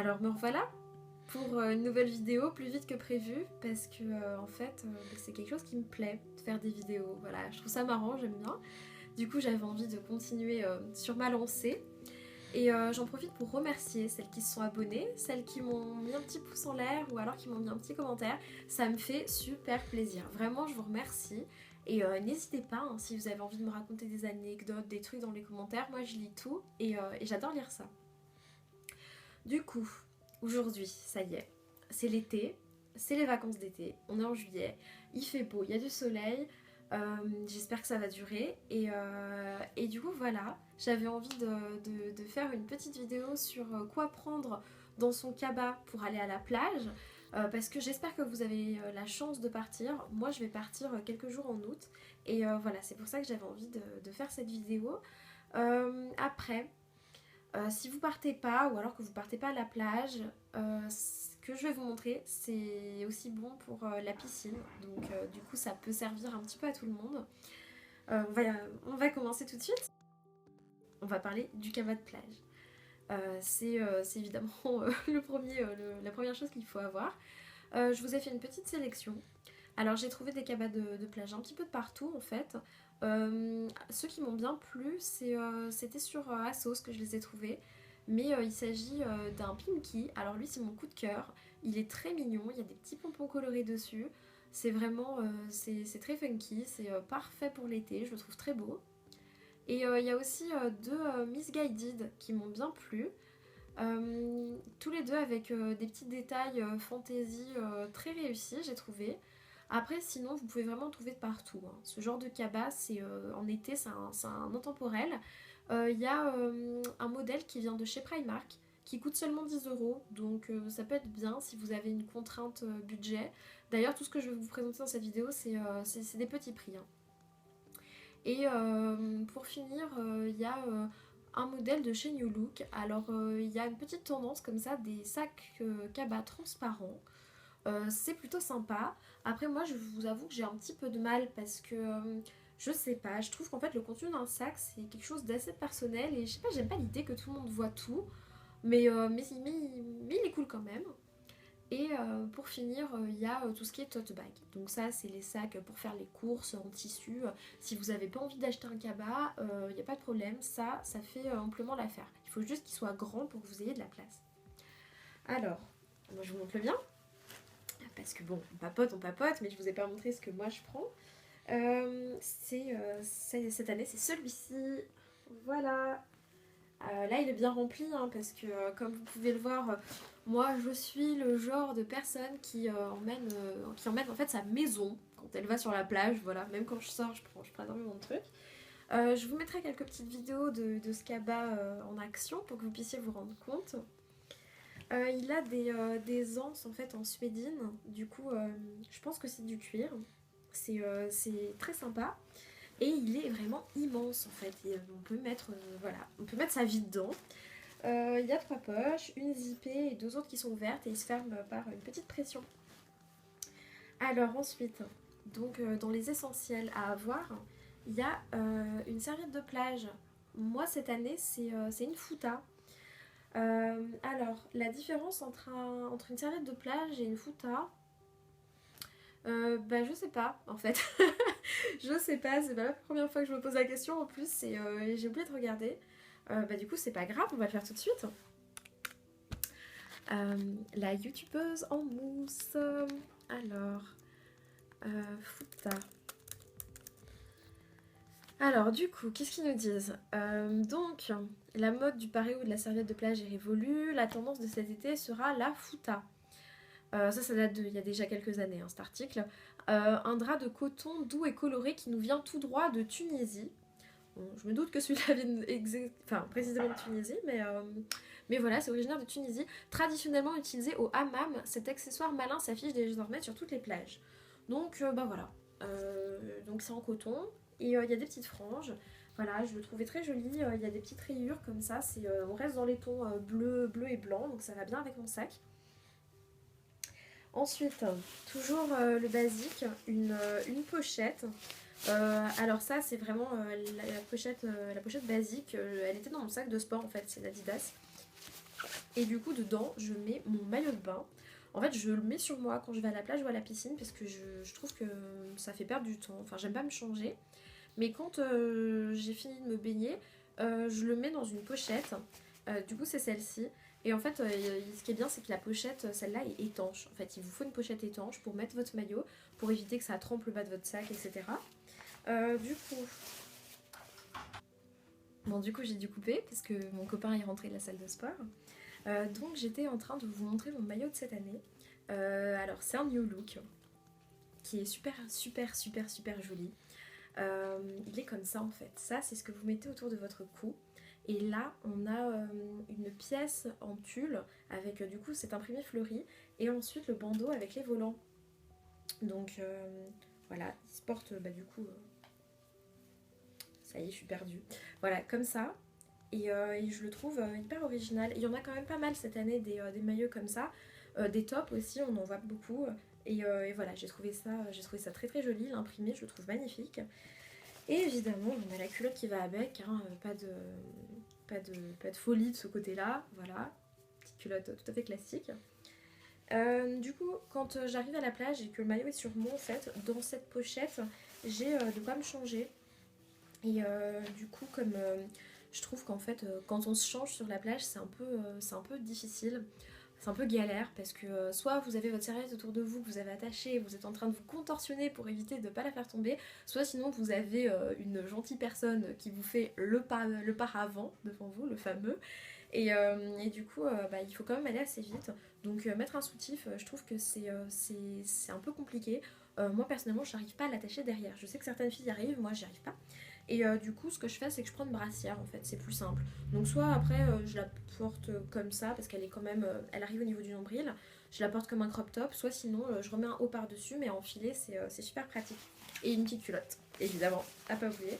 Alors me revoilà pour une nouvelle vidéo plus vite que prévu parce que en fait c'est quelque chose qui me plaît de faire des vidéos, voilà, je trouve ça marrant, j'aime bien. Du coup j'avais envie de continuer sur ma lancée et j'en profite pour remercier celles qui se sont abonnées, celles qui m'ont mis un petit pouce en l'air ou alors qui m'ont mis un petit commentaire, ça me fait super plaisir, vraiment je vous remercie. Et n'hésitez pas, hein, si vous avez envie de me raconter des anecdotes, des trucs dans les commentaires, moi je lis tout et j'adore lire ça. Du coup, aujourd'hui, ça y est, c'est l'été, c'est les vacances d'été, on est en juillet, il fait beau, il y a du soleil, j'espère que ça va durer. Et du coup, voilà, j'avais envie de faire une petite vidéo sur quoi prendre dans son cabas pour aller à la plage, parce que j'espère que vous avez la chance de partir. Moi, je vais partir quelques jours en août, et voilà, c'est pour ça que j'avais envie de faire cette vidéo. Après, si vous partez pas ou alors que vous partez pas à la plage, ce que je vais vous montrer c'est aussi bon pour la piscine. Donc du coup ça peut servir un petit peu à tout le monde. On va commencer tout de suite. On va parler du cabas de plage. C'est évidemment la première chose qu'il faut avoir. Je vous ai fait une petite sélection. Alors j'ai trouvé des cabas de plage un petit peu de partout en fait. Ceux qui m'ont bien plu, c'était sur Assos que je les ai trouvés. Mais il s'agit d'un Pimki. Alors lui c'est mon coup de cœur. Il est très mignon, il y a des petits pompons colorés dessus. C'est vraiment, c'est très funky, c'est parfait pour l'été, je le trouve très beau. Et il y a aussi deux Missguided qui m'ont bien plu. Tous les deux avec des petits détails fantasy très réussis, j'ai trouvé. Après, sinon, vous pouvez vraiment en trouver de partout, hein. Ce genre de cabas, en été, c'est un intemporel. Il y a un modèle qui vient de chez Primark qui coûte seulement 10 €, donc ça peut être bien si vous avez une contrainte budget. D'ailleurs, tout ce que je vais vous présenter dans cette vidéo, c'est des petits prix, hein. Et pour finir, il y a un modèle de chez New Look. Alors, il y a une petite tendance comme ça, des sacs cabas transparents. C'est plutôt sympa. Après, moi, je vous avoue que j'ai un petit peu de mal parce que je sais pas, je trouve qu'en fait, le contenu d'un sac, c'est quelque chose d'assez personnel et je sais pas, j'aime pas l'idée que tout le monde voit tout, mais il est cool quand même. Et pour finir, il y a tout ce qui est tote bag. Donc ça, c'est les sacs pour faire les courses en tissu. Si vous n'avez pas envie d'acheter un cabas, il n'y a pas de problème. Ça fait amplement l'affaire. Il faut juste qu'il soit grand pour que vous ayez de la place. Alors, moi je vous montre le mien. Parce que bon, on papote, mais je vous ai pas montré ce que moi je prends. Cette année, c'est celui-ci. Voilà. Là, il est bien rempli, hein, parce que, comme vous pouvez le voir, moi, je suis le genre de personne qui emmène en fait sa maison quand elle va sur la plage. Voilà, même quand je sors, je prends énormément de trucs. Je vous mettrai quelques petites vidéos de ce cabas en action pour que vous puissiez vous rendre compte. Il a des anses en fait en suédine. Du coup, je pense que c'est du cuir. C'est très sympa. Et il est vraiment immense en fait. Et on peut mettre sa vie dedans. Il y a 3 poches, une zippée et 2 autres qui sont ouvertes et il se ferme par une petite pression. Alors ensuite, donc dans les essentiels à avoir, il y a une serviette de plage. Moi cette année c'est une Futa. Alors la différence entre une serviette de plage et une Futa, bah je sais pas en fait. Je sais pas, c'est pas la première fois que je me pose la question en plus, j'ai oublié de regarder. Bah du coup c'est pas grave, on va le faire tout de suite. La youtubeuse en mousse. Alors, Futa. Alors du coup, qu'est-ce qu'ils nous disent? Donc, la mode du paréo de la serviette de plage est révolue. La tendance de cet été sera la Futa. Ça date il y a déjà quelques années, hein, cet article. Un drap de coton doux et coloré qui nous vient tout droit de Tunisie. Bon, je me doute que celui-là vient précisément de Tunisie, mais voilà, c'est originaire de Tunisie. Traditionnellement utilisé au hammam, cet accessoire malin s'affiche désormais sur toutes les plages. Donc, bah voilà. Donc c'est en coton et il y a des petites franges. Voilà, je le trouvais très joli. Il y a des petites rayures comme ça. On reste dans les tons bleu et blanc, donc ça va bien avec mon sac. Ensuite, toujours le basique, une pochette. Alors ça c'est vraiment la pochette basique, elle était dans mon sac de sport en fait, c'est l'Adidas. Et du coup dedans je mets mon maillot de bain. En fait je le mets sur moi quand je vais à la plage ou à la piscine parce que je trouve que ça fait perdre du temps. Enfin j'aime pas me changer. Mais quand j'ai fini de me baigner, je le mets dans une pochette. Du coup c'est celle-ci. Et en fait ce qui est bien c'est que la pochette, celle-là est étanche. En fait il vous faut une pochette étanche pour mettre votre maillot, pour éviter que ça trempe le bas de votre sac, etc. Du coup... Bon du coup j'ai dû couper parce que mon copain est rentré de la salle de sport. Donc j'étais en train de vous montrer mon maillot de cette année. Alors c'est un New Look qui est super super super super joli. Il est comme ça en fait. Ça c'est ce que vous mettez autour de votre cou. Et là on a une pièce en tulle avec du coup cet imprimé fleuri et ensuite le bandeau avec les volants. Donc voilà, il se porte du coup... ça y est je suis perdue. Voilà comme ça. Et je le trouve hyper original. Il y en a quand même pas mal cette année des maillots comme ça. Des tops aussi, on en voit beaucoup. Et voilà, j'ai trouvé ça très très joli. L'imprimé, je le trouve magnifique. Et évidemment, on a la culotte qui va avec. Hein, pas de folie de ce côté-là. Voilà, petite culotte tout à fait classique. Du coup, quand j'arrive à la plage et que le maillot est sur moi, en fait, dans cette pochette, j'ai de quoi me changer. Et du coup, comme je trouve qu'en fait, quand on se change sur la plage, c'est un peu difficile. C'est un peu galère parce que soit vous avez votre serviette autour de vous que vous avez attachée et vous êtes en train de vous contorsionner pour éviter de ne pas la faire tomber, soit sinon vous avez une gentille personne qui vous fait le paravent devant vous, le fameux. Et du coup, il faut quand même aller assez vite. Donc mettre un soutif, je trouve que c'est un peu compliqué. Moi personnellement, je n'arrive pas à l'attacher derrière. Je sais que certaines filles y arrivent, moi j'y arrive pas. Et du coup, ce que je fais, c'est que je prends une brassière en fait, c'est plus simple. Donc, soit après, je la porte comme ça parce qu'elle est quand même. Elle arrive au niveau du nombril. Je la porte comme un crop top, soit sinon, je remets un haut par-dessus, mais enfilé, c'est super pratique. Et une petite culotte, évidemment, à pas oublier.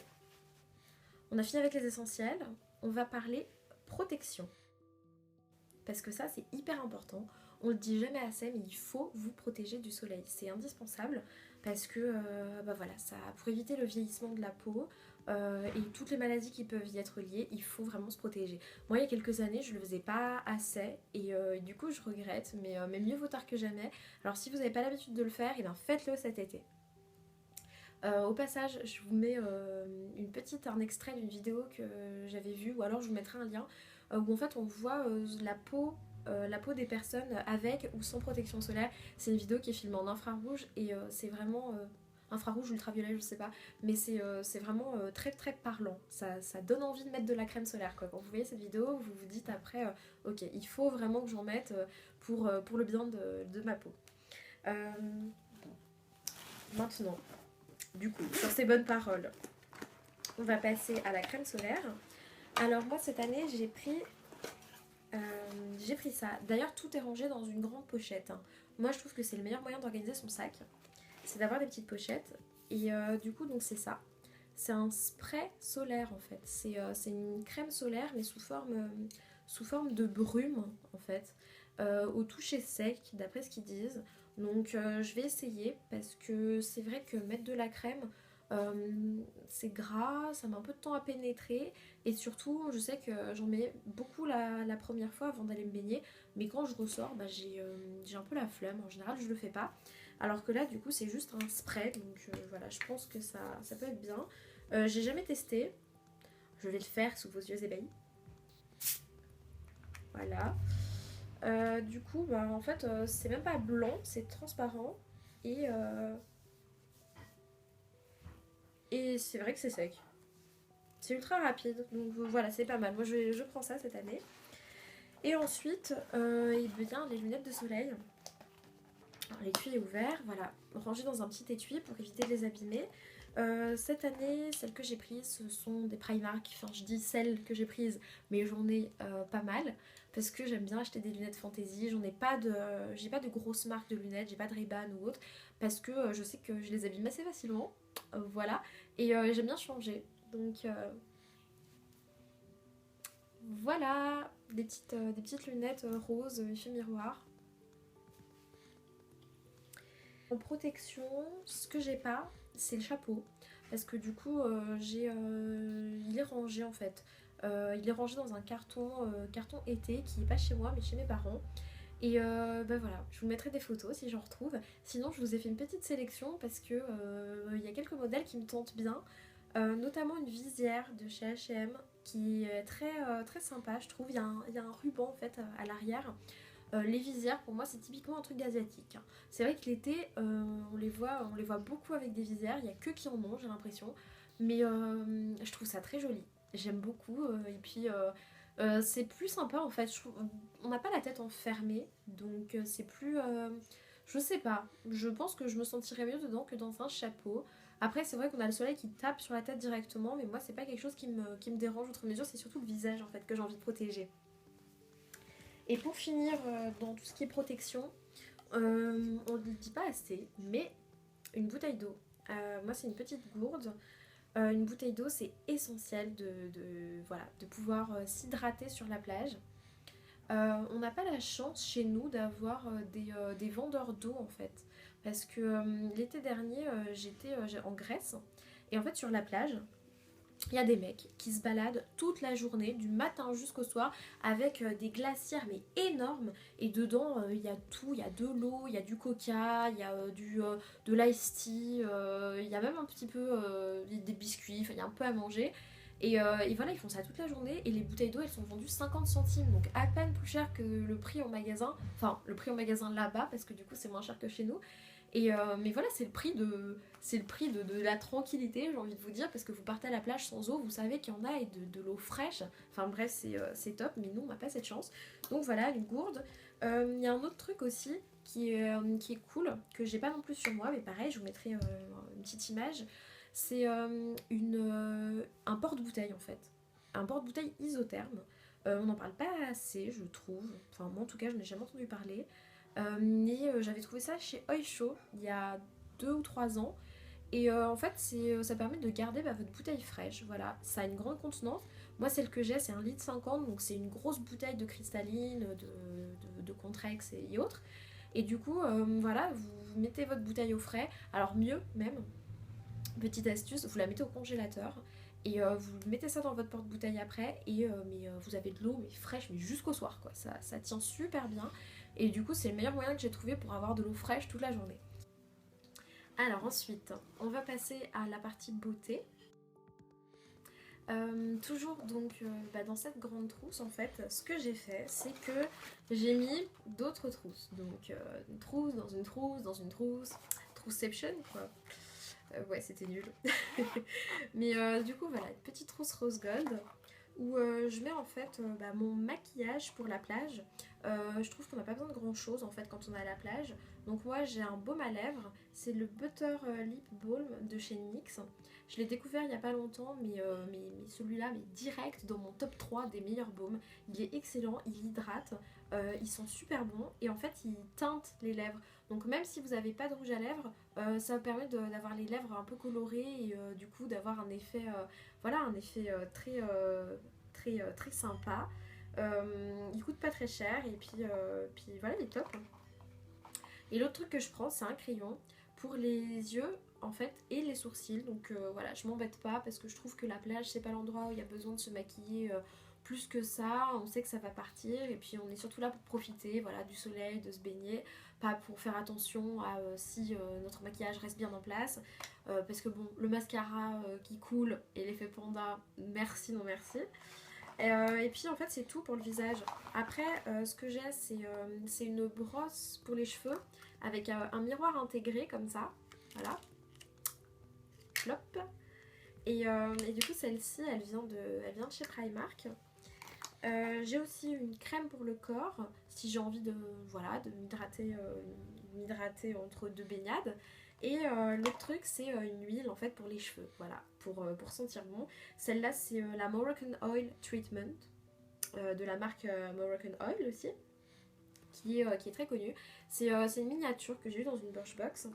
On a fini avec les essentiels. On va parler protection. Parce que ça, c'est hyper important. On le dit jamais assez, mais il faut vous protéger du soleil. C'est indispensable parce que voilà, ça, pour éviter le vieillissement de la peau et toutes les maladies qui peuvent y être liées, il faut vraiment se protéger. Moi, il y a quelques années, je le faisais pas assez et du coup, je regrette, mais mieux vaut tard que jamais. Alors, si vous n'avez pas l'habitude de le faire, et bien faites-le cet été. Au passage, je vous mets un extrait d'une vidéo que j'avais vue, ou alors je vous mettrai un lien, où en fait on voit la peau des personnes avec ou sans protection solaire. C'est une vidéo qui est filmée en infrarouge et c'est vraiment infrarouge ou ultraviolet, je sais pas, mais c'est vraiment très très parlant. Ça donne envie de mettre de la crème solaire quoi. Quand vous voyez cette vidéo, vous vous dites après, ok, il faut vraiment que j'en mette pour le bien de ma peau. Maintenant. Du coup, sur ces bonnes paroles, on va passer à la crème solaire. Alors moi cette année j'ai pris ça. D'ailleurs tout est rangé dans une grande pochette. Hein. Moi je trouve que c'est le meilleur moyen d'organiser son sac. C'est d'avoir des petites pochettes. Et du coup donc c'est ça. C'est un spray solaire en fait. C'est une crème solaire mais sous forme de brume en fait. Au toucher sec d'après ce qu'ils disent. Donc je vais essayer parce que c'est vrai que mettre de la crème, c'est gras, ça met un peu de temps à pénétrer et surtout je sais que j'en mets beaucoup la première fois avant d'aller me baigner mais quand je ressors j'ai un peu la flemme, en général je le fais pas alors que là du coup c'est juste un spray donc voilà je pense que ça peut être bien. J'ai jamais testé, je vais le faire sous vos yeux ébahis. Voilà. Du coup, en fait, c'est même pas blanc, c'est transparent. Et, euh, et c'est vrai que c'est sec. C'est ultra rapide, donc voilà, c'est pas mal. Moi, je prends ça cette année. Et ensuite, il y a les lunettes de soleil. Alors, l'étui est ouvert, voilà, rangé dans un petit étui pour éviter de les abîmer. Cette année, celles que j'ai prises, ce sont des Primark. Enfin, je dis celles que j'ai prises, mais j'en ai pas mal parce que j'aime bien acheter des lunettes fantasy. J'ai pas de grosses marques de lunettes, j'ai pas de Ray-Ban ou autre parce que je sais que je les abîme assez facilement. Voilà, et j'aime bien changer. Donc voilà, des petites lunettes roses, effet miroir. En protection, ce que j'ai pas, c'est le chapeau. Parce que du coup, il est rangé en fait. Il est rangé dans un carton été qui est pas chez moi mais chez mes parents. Et bah voilà, je vous mettrai des photos si j'en retrouve. Sinon, je vous ai fait une petite sélection parce que il y a quelques modèles qui me tentent bien. Notamment une visière de chez H&M qui est très sympa, je trouve. Il y a un ruban en fait à l'arrière. Les visières, pour moi, c'est typiquement un truc d'asiatique, hein. C'est vrai que l'été, on les voit beaucoup avec des visières. Il y a que qui en ont, j'ai l'impression. Mais je trouve ça très joli. J'aime beaucoup. Et puis, c'est plus sympa en fait. On n'a pas la tête enfermée, donc c'est plus. Je sais pas. Je pense que je me sentirais mieux dedans que dans un chapeau. Après, c'est vrai qu'on a le soleil qui tape sur la tête directement, mais moi, c'est pas quelque chose qui me dérange outre mesure. C'est surtout le visage en fait que j'ai envie de protéger. Et pour finir, dans tout ce qui est protection, on ne le dit pas assez, mais une bouteille d'eau. Moi, c'est une petite gourde. Une bouteille d'eau, c'est essentiel voilà, de pouvoir s'hydrater sur la plage. On n'a pas la chance chez nous d'avoir des vendeurs d'eau en fait. Parce que l'été dernier, j'étais en Grèce. Et en fait, sur la plage, il y a des mecs qui se baladent toute la journée, du matin jusqu'au soir, avec des glacières mais énormes. Et dedans, il y a tout. Il y a de l'eau, il y a du coca, il y a de l'ice tea, il y a même un petit peu des biscuits, enfin, il y a un peu à manger. Et voilà, ils font ça toute la journée. Et les bouteilles d'eau, elles sont vendues 50 centimes. Donc à peine plus cher que le prix en magasin. Enfin, le prix en magasin là-bas, parce que du coup, c'est moins cher que chez nous. Mais voilà, c'est le prix de la tranquillité, j'ai envie de vous dire, parce que vous partez à la plage sans eau, vous savez qu'il y en a et de l'eau fraîche. Enfin bref, c'est top, mais nous, on n'a pas cette chance. Donc voilà, une gourde. Il y a un autre truc aussi qui est cool, que j'ai pas non plus sur moi, mais pareil, je vous mettrai une petite image. C'est un porte-bouteille en fait. Un porte-bouteille isotherme. On n'en parle pas assez, je trouve. Enfin, moi en tout cas, je n'ai jamais entendu parler. J'avais trouvé ça chez Oysho il y a 2 ou 3 ans. Et en fait, ça permet de garder votre bouteille fraîche. Voilà, ça a une grande contenance. Moi, celle que j'ai, c'est 1,50 litre, donc c'est une grosse bouteille de cristalline, de Contrex et autres. Et du coup, voilà, vous mettez votre bouteille au frais. Alors, mieux même, petite astuce, vous la mettez au congélateur. Et vous mettez ça dans votre porte-bouteille après. Vous avez de l'eau mais fraîche, mais jusqu'au soir, quoi. Ça tient super bien. Et du coup, c'est le meilleur moyen que j'ai trouvé pour avoir de l'eau fraîche toute la journée. Alors ensuite, on va passer à la partie beauté. Toujours donc dans cette grande trousse, en fait, ce que j'ai fait, c'est que j'ai mis d'autres trousses. Donc une trousse dans une trousse dans une trousse. Trousseception, quoi. Ouais, c'était nul. Mais du coup, voilà, une petite trousse rose gold où je mets en fait mon maquillage pour la plage. Je trouve qu'on n'a pas besoin de grand chose en fait quand on est à la plage. Donc moi j'ai un baume à lèvres, c'est le Butter Lip Balm de chez NYX. Je l'ai découvert il n'y a pas longtemps, mais celui-là, mais direct dans mon top 3 des meilleurs baumes. Il est excellent, il hydrate, il sent super bon et en fait il teinte les lèvres. Donc même si vous n'avez pas de rouge à lèvres, ça permet d'avoir les lèvres un peu colorées et du coup d'avoir un effet, très sympa. Il coûte pas très cher et puis voilà, il est top. Et l'autre truc que je prends, c'est un crayon pour les yeux en fait et les sourcils. Donc voilà, je m'embête pas parce que je trouve que la plage c'est pas l'endroit où il y a besoin de se maquiller plus que ça. On sait que ça va partir et puis on est surtout là pour profiter, voilà, du soleil, de se baigner, pas pour faire attention à si notre maquillage reste bien en place. Parce que bon, le mascara qui coule et l'effet panda, merci non merci. Et puis en fait c'est tout pour le visage. Après ce que j'ai c'est une brosse pour les cheveux avec un miroir intégré comme ça. Voilà. Flop. Et du coup celle-ci elle vient de chez Primark. J'ai aussi une crème pour le corps si j'ai envie de m'hydrater entre deux baignades. Et l'autre truc c'est une huile en fait pour les cheveux, voilà, pour sentir bon. Celle-là c'est la Moroccan Oil Treatment de la marque Moroccan Oil aussi, qui est très connue. C'est une miniature que j'ai eue dans une Birchbox.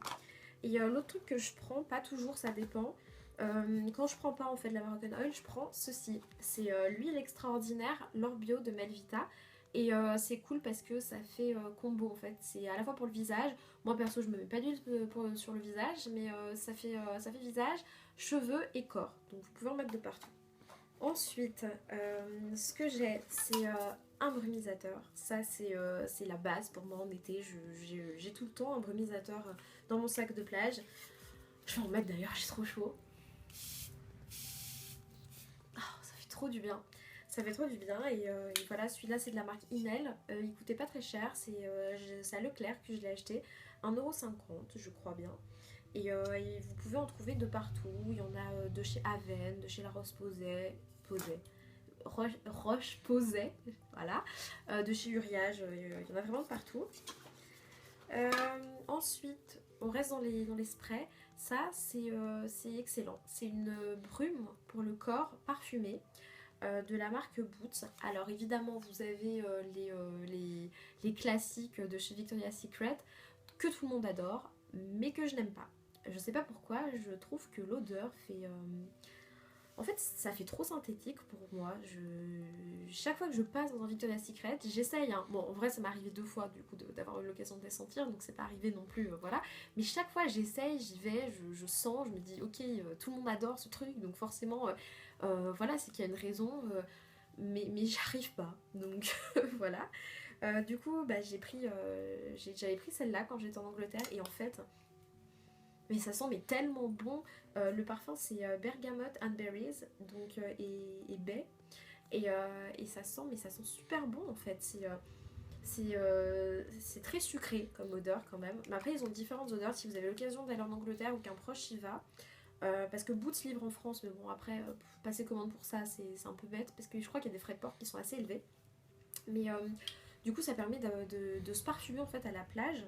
Et l'autre truc que je prends, pas toujours, ça dépend. Quand je prends pas en fait de la Moroccan Oil, je prends ceci. C'est l'huile extraordinaire, l'Or Bio de Melvita. Et c'est cool parce que ça fait combo en fait. C'est à la fois pour le visage. Moi perso, je me mets pas d'huile sur le visage, mais ça fait visage, cheveux et corps. Donc vous pouvez en mettre de partout. Ensuite, ce que j'ai, c'est un brumisateur. Ça, c'est la base pour moi en été. J'ai tout le temps un brumisateur dans mon sac de plage. Je vais en mettre d'ailleurs, j'ai trop chaud. Oh, ça fait trop du bien. Ça fait trop du bien. Et voilà, celui-là, c'est de la marque Inel. Il coûtait pas très cher. C'est à Leclerc que je l'ai acheté. 1,50 € je crois bien. Et vous pouvez en trouver de partout. Il y en a de chez Aven, de chez La Roche-Posay, Roche-Posay, voilà, de chez Uriage, il y en a vraiment de partout. Euh, Ensuite, on reste dans les sprays. Ça, c'est excellent. C'est une brume pour le corps parfumée de la marque Boots. Alors évidemment, vous avez les classiques de chez Victoria's Secret que tout le monde adore, mais que je n'aime pas. Je sais pas pourquoi, je trouve que l'odeur fait... En fait, ça fait trop synthétique pour moi. Chaque fois que je passe dans un Victoria's Secret, j'essaye. Hein. Bon, en vrai, ça m'est arrivé 2 fois du coup d'avoir eu l'occasion de les sentir, donc c'est pas arrivé non plus, voilà. Mais chaque fois, j'essaye, j'y vais, je sens, je me dis, ok, tout le monde adore ce truc, donc forcément, voilà, c'est qu'il y a une raison, mais j'arrive pas. Donc voilà. Du coup, bah, j'avais pris celle-là quand j'étais en Angleterre, et en fait, mais ça sent mais tellement bon. Le parfum c'est bergamote and berries donc, et baie. Et ça sent super bon en fait. C'est très sucré comme odeur quand même. Mais après ils ont différentes odeurs si vous avez l'occasion d'aller en Angleterre ou qu'un proche y va. Parce que Boots livre en France, mais bon après passer commande pour ça c'est un peu bête parce que je crois qu'il y a des frais de port qui sont assez élevés. Mais du coup ça permet de se parfumer en fait à la plage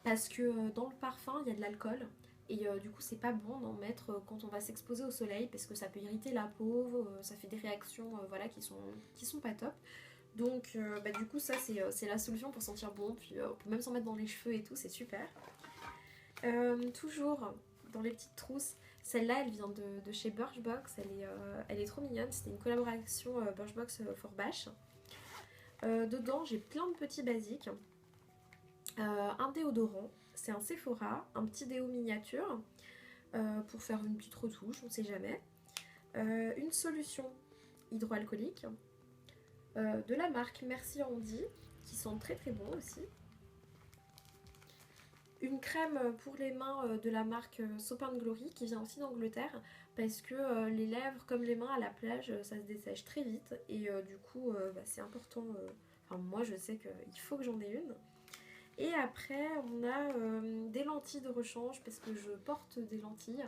parce que dans le parfum il y a de l'alcool et du coup c'est pas bon d'en mettre quand on va s'exposer au soleil parce que ça peut irriter la peau, ça fait des réactions voilà, qui sont pas top. Donc bah, du coup ça c'est la solution pour sentir bon, puis on peut même s'en mettre dans les cheveux et tout, c'est super. Toujours dans les petites trousses, celle-là elle vient de chez Birchbox, elle est trop mignonne, c'était une collaboration Birchbox for Bash. Dedans j'ai plein de petits basiques. Un déodorant, c'est un Sephora, un petit déo miniature pour faire une petite retouche, on sait jamais. Une solution hydroalcoolique de la marque Merci Andy qui sent très très bon aussi. Une crème pour les mains de la marque Soap & Glory qui vient aussi d'Angleterre parce que les lèvres comme les mains à la plage ça se dessèche très vite et du coup bah, c'est important. Enfin, moi je sais qu'il faut que j'en ai une. Et après, on a des lentilles de rechange parce que je porte des lentilles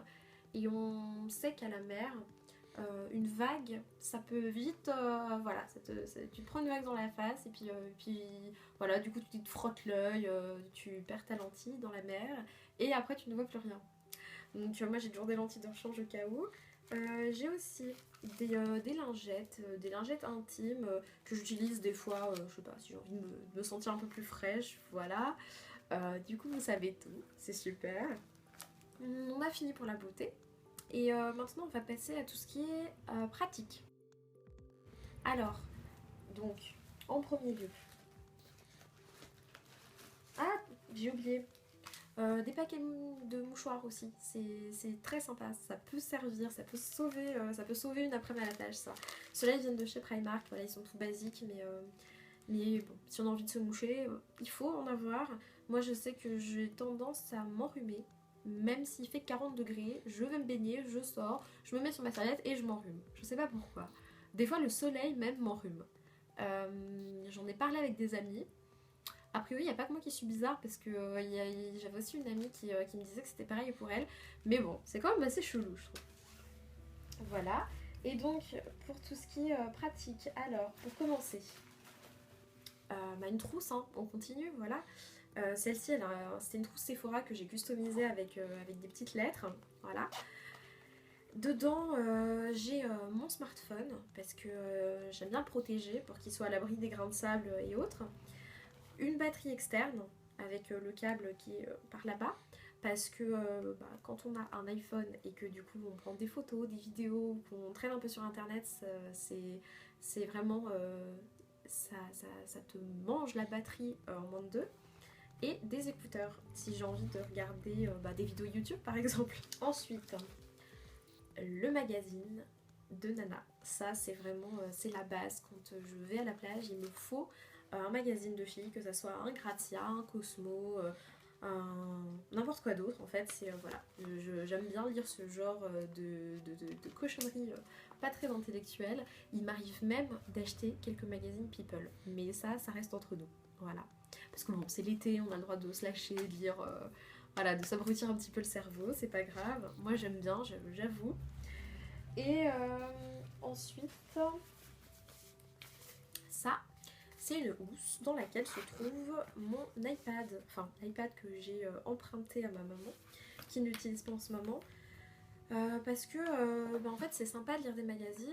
et on sait qu'à la mer, une vague, ça peut vite, voilà, tu te prends une vague dans la face et puis voilà, du coup tu te frottes l'œil, tu perds ta lentille dans la mer et après tu ne vois plus rien. Donc moi j'ai toujours des lentilles de rechange au cas où. J'ai aussi des lingettes intimes que j'utilise des fois, je sais pas, si j'ai envie de me sentir un peu plus fraîche, voilà. Du coup, vous savez tout, c'est super. On a fini pour la beauté. Et maintenant, on va passer à tout ce qui est pratique. Alors, donc, en premier lieu. Ah, j'ai oublié. Des paquets de mouchoirs aussi, c'est très sympa, ça peut servir, ça peut sauver une après-midi à la plage ça. Ceux-là ils viennent de chez Primark, voilà, ils sont tout basiques mais bon, si on a envie de se moucher, il faut en avoir. Moi je sais que j'ai tendance à m'enrhumer, même s'il fait 40 degrés, je vais me baigner, je sors, je me mets sur ma serviette et je m'enrhume. Je sais pas pourquoi. Des fois le soleil même m'enrhume. J'en ai parlé avec des amis. A priori, il n'y a pas que moi qui suis bizarre parce que j'avais aussi une amie qui me disait que c'était pareil pour elle. Mais bon, c'est quand même assez chelou, je trouve. Voilà. Et donc, pour tout ce qui est pratique, alors, pour commencer, bah, une trousse, hein, on continue, voilà. Celle-ci, c'était une trousse Sephora que j'ai customisée avec des petites lettres, voilà. Dedans, j'ai mon smartphone parce que j'aime bien le protéger pour qu'il soit à l'abri des grains de sable et autres. Une batterie externe avec le câble qui est par là-bas parce que bah, quand on a un iPhone et que du coup on prend des photos, des vidéos, qu'on traîne un peu sur internet, c'est vraiment ça te mange la batterie en moins de deux. Et des écouteurs si j'ai envie de regarder bah, des vidéos YouTube par exemple. Ensuite, le magazine, de nana. Ça c'est vraiment c'est la base. Quand je vais à la plage, il me faut un magazine de filles, que ça soit un Grazia, un Cosmo, n'importe quoi d'autre en fait. C'est voilà, j'aime bien lire ce genre de cochonneries pas très intellectuelles. Il m'arrive même d'acheter quelques magazines People, mais ça reste entre nous. Voilà. Parce que bon, c'est l'été, on a le droit de se lâcher, de lire, voilà, de s'abrutir un petit peu le cerveau, c'est pas grave. Moi j'aime bien, j'avoue. Et ensuite, ça, c'est une housse dans laquelle se trouve mon iPad. Enfin, l'iPad que j'ai emprunté à ma maman, qui n'utilise pas en ce moment. Parce que en fait c'est sympa de lire des magazines.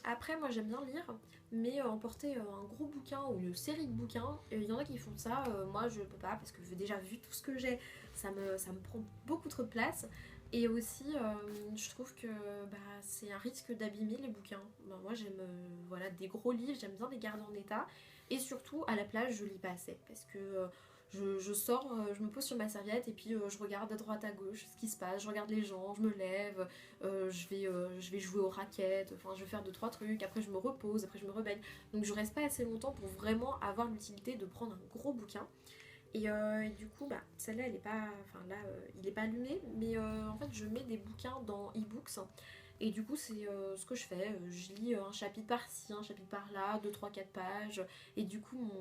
Après moi j'aime bien lire, mais emporter un gros bouquin ou une série de bouquins, il y en a qui font ça, moi je peux pas parce que déjà vu tout ce que j'ai, ça me prend beaucoup trop de place. Et aussi je trouve que c'est un risque d'abîmer les bouquins. Moi j'aime voilà, des gros livres, j'aime bien les garder en état. Et surtout à la plage je lis pas assez parce que je sors, je me pose sur ma serviette et puis je regarde à droite à gauche ce qui se passe, je regarde les gens, je me lève, je vais jouer aux raquettes, enfin je vais faire 2-3 trucs, après je me repose, après je me rebaigne. Donc je reste pas assez longtemps pour vraiment avoir l'utilité de prendre un gros bouquin. Et du coup, celle-là, elle est pas, enfin là, il est pas allumé, mais en fait je mets des bouquins dans e-books. Et du coup, c'est ce que je fais. Je lis un chapitre par-ci, un chapitre par-là, 2, 3, 4 pages. Et du coup,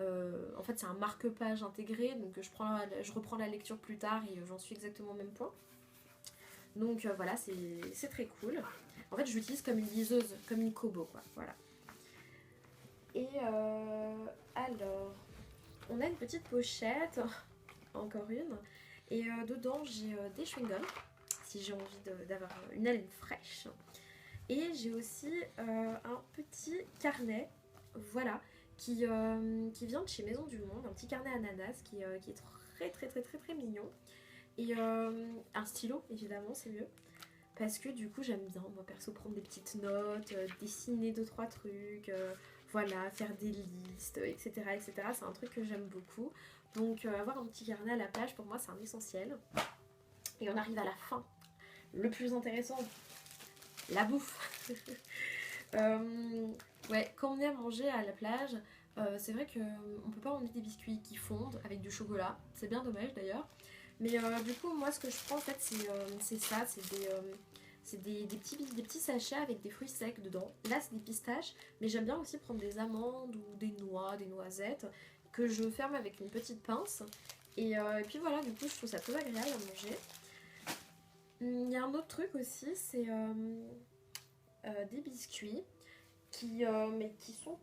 en fait, c'est un marque-page intégré, donc je reprends la lecture plus tard et j'en suis exactement au même point. Donc voilà, c'est très cool. En fait, je l'utilise comme une liseuse, comme une Kobo, quoi. Voilà. Et alors, on a une petite pochette, encore une. Et dedans, j'ai des chewing-gums, si j'ai envie d'avoir une haleine fraîche. Et j'ai aussi un petit carnet, voilà, qui vient de chez Maison du Monde, un petit carnet ananas qui est très très très très très mignon. Et un stylo, évidemment, c'est mieux. Parce que du coup, j'aime bien, moi perso, prendre des petites notes, dessiner 2-3 trucs, voilà, faire des listes, etc. etc. C'est un truc que j'aime beaucoup. Donc avoir un petit carnet à la plage, pour moi, c'est un essentiel. Et on arrive à la fin. Le plus intéressant, la bouffe. Ouais, quand on est à manger à la plage, c'est vrai qu'on peut pas emmener des biscuits qui fondent avec du chocolat. C'est bien dommage d'ailleurs. Mais du coup, moi, ce que je prends en fait, c'est ça, c'est des petits sachets avec des fruits secs dedans. Là, c'est des pistaches, mais j'aime bien aussi prendre des amandes ou des noix, des noisettes, que je ferme avec une petite pince. Et puis voilà, du coup, je trouve ça très agréable à manger. Il y a un autre truc aussi, c'est des biscuits mais qui sont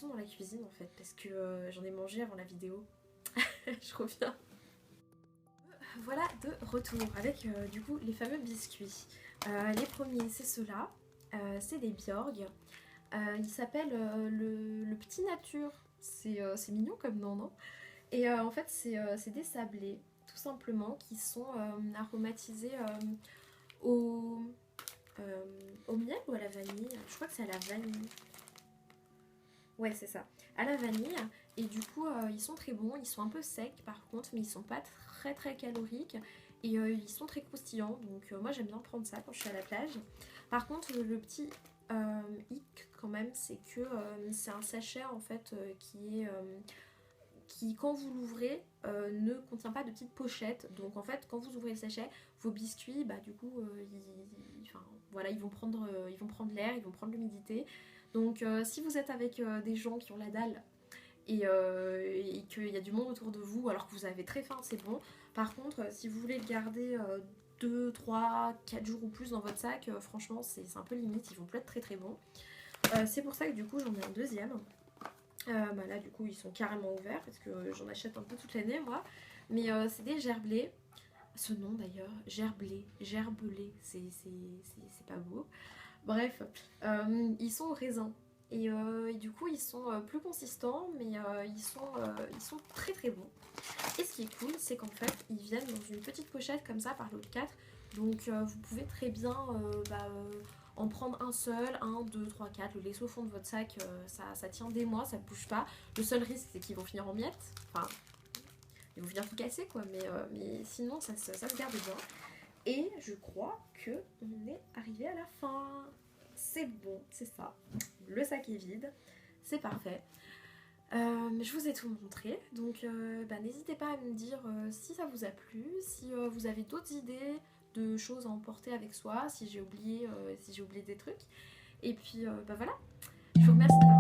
dans la cuisine en fait, parce que j'en ai mangé avant la vidéo. Je reviens. Voilà de retour avec du coup les fameux biscuits. Les premiers c'est ceux-là, c'est des Bjorg. Ils s'appellent le Petit Nature. C'est mignon comme nom, non? Et en fait c'est des sablés tout simplement qui sont aromatisés au, au miel ou à la vanille. Je crois que c'est à la vanille. Ouais, c'est ça. À la vanille. Et du coup, ils sont très bons. Ils sont un peu secs par contre, mais ils sont pas très très caloriques. Et ils sont très croustillants. Donc moi j'aime bien prendre ça quand je suis à la plage. Par contre, le petit hic quand même, c'est que c'est un sachet en fait qui, quand vous l'ouvrez, ne contient pas de petite pochette. Donc en fait, quand vous ouvrez le sachet, vos biscuits, du coup, voilà, ils vont prendre l'air, ils vont prendre l'humidité. Donc si vous êtes avec des gens qui ont la dalle et qu'il y a du monde autour de vous alors que vous avez très faim, c'est bon. Par contre, si vous voulez le garder 2, 3, 4 jours ou plus dans votre sac, franchement, c'est un peu limite, ils vont plus être très très bons. C'est pour ça que du coup, j'en ai un deuxième. Là, du coup, ils sont carrément ouverts parce que j'en achète un peu toute l'année, moi. Mais c'est des gerblés. Ce nom d'ailleurs, gerblé, c'est pas beau. Bref, ils sont au raisin. Et du coup, ils sont plus consistants, mais ils sont très très bons. Et ce qui est cool, c'est qu'en fait, ils viennent dans une petite pochette comme ça par lot de 4. Donc vous pouvez très bien en prendre un seul, 1, 2, 3, 4, le laisser au fond de votre sac, ça tient des mois, ça ne bouge pas. Le seul risque, c'est qu'ils vont finir en miettes. Enfin, ils vont finir tout casser quoi, mais sinon ça se garde bien. Et je crois que on est arrivé à la fin. C'est bon, c'est ça. Le sac est vide, c'est parfait. Je vous ai tout montré, donc n'hésitez pas à me dire si ça vous a plu, si vous avez d'autres idées de choses à emporter avec soi, si j'ai oublié des trucs. Et puis voilà, je vous remercie de